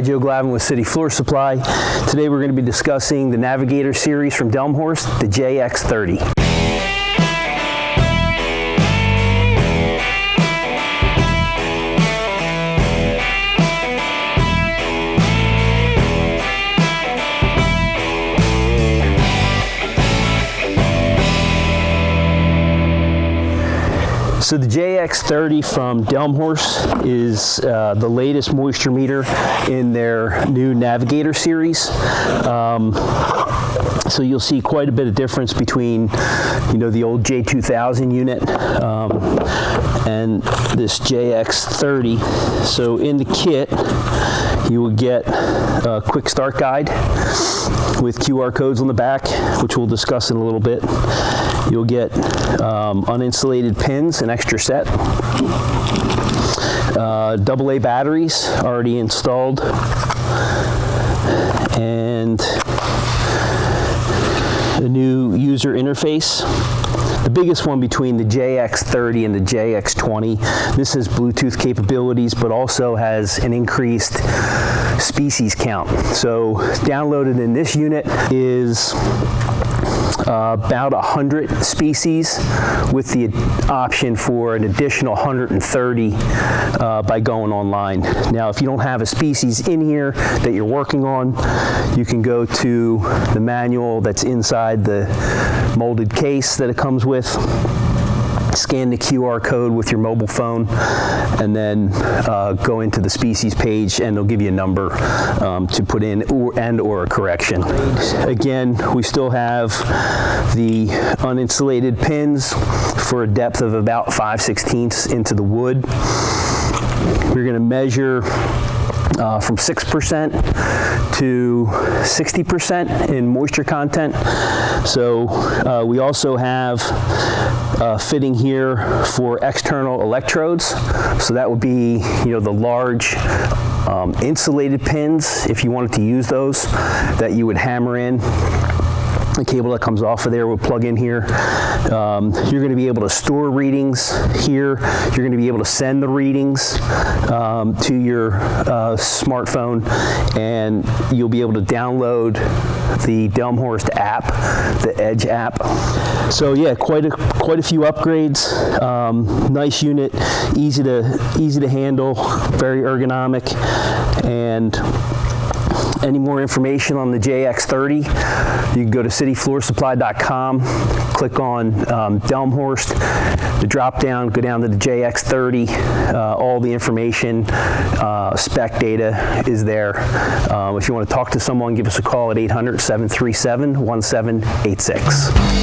Hi, Joe Glavin with City Floor Supply. Today we're going to be discussing the Navigator series from Delmhorst, the JX-30. So the JX-30 from Delmhorst is the latest moisture meter in their new Navigator series. So you'll see quite a bit of difference between, the old J2000 unit and this JX-30. So in the kit, you will get a quick start guide with QR codes on the back, which we'll discuss in a little bit. You'll get uninsulated pins, an extra set, AA batteries already installed, and a new user interface. The biggest one between the JX-30 and the JX-20, this has Bluetooth capabilities, but also has an increased species count. So downloaded in this unit is about 100 species with the option for an additional 130 by going online. Now, if you don't have a species in here that you're working on, you can go to the manual that's inside the molded case that it comes with, scan the QR code with your mobile phone, and then go into the species page, and they'll give you a number to put in or a correction. Again, we still have the uninsulated pins for a depth of about 5/16 into the wood. We're going to measure from 6% to 60% in moisture content. So we also have fitting here for external electrodes. So that would be, the large insulated pins, if you wanted to use those, that you would hammer in. The cable that comes off of there will plug in here. You're going to be able to store readings here. You're going to be able to send the readings to your smartphone, and you'll be able to download the Delmhorst app, the Edge app. So yeah, quite a few upgrades. Nice unit, easy to handle, very ergonomic. And any more information on the JX-30, you can go to cityfloorsupply.com, click on Delmhorst, the drop down, go down to the JX-30. All the information, spec data is there. If you want to talk to someone, give us a call at 800-737-1786.